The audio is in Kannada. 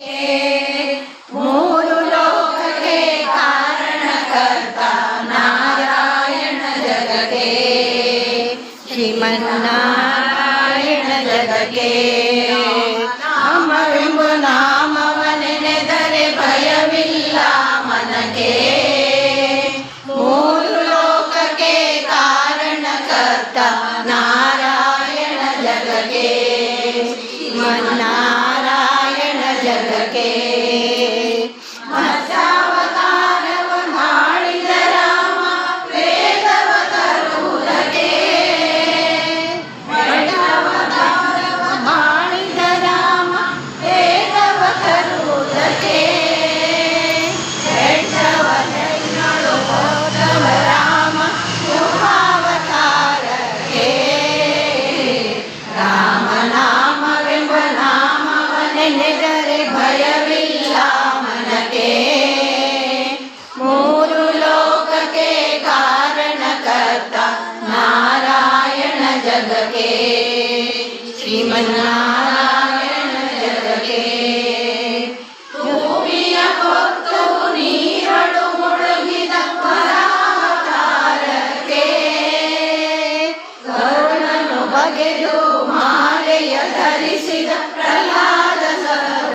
ಮೂರು ಲೋಕಕ್ಕೆ ಕಾರಣಕರ್ತ ನಾರಾಯಣ ಜಗಕ್ಕೆ, ಶ್ರೀಮನ್ನಾರಾಯಣ ಜಗಕ್ಕೆ. ನಾಮವೆಂಬ ನಾಮವ ನೆನೆದರೆ ಭಯವಿಲ್ಲ ಮನಕ್ಕೆ. ಮೂರು ಲೋಕಕ್ಕೆ ಕಾರಣಕರ್ತ ನಾರಾಯಣ ಜಗಕ್ಕೆ, ಶ್ರೀಮನ್ನಾರಾಯಣ ಜಗಕ್ಕೆ. ಮತ್ಸ್ಯಾವತಾರವ ಮಾಡಿದ ರಾಮ ವೇದವ ತರುವುದಕ್ಕೆ, ಮತ್ಸ್ಯಾವತಾರವ ಮಾಡಿದ ರಾಮ ವೇದವ ತರುವುದಕ್ಕೆ. ಬೆಟ್ಟವನೆನ್ನಳು ಹೋದವ ರಾಮ ಯುಗಾವತಾರಕ್ಕೆ. ರಾಮನಾಮವೆಂಬ ನಾಮವ ನೆನೆದರೆ ಭಯವಿಲ್ಲ ಮನಕ್ಕೆ. ಮೂರು ಲೋಕಕ್ಕೆ ಕಾರಣಕರ್ತ ನಾರಾಯಣ ಜಗಕ್ಕೆ, ಶ್ರೀಮನ್ನಾರಾಯಣ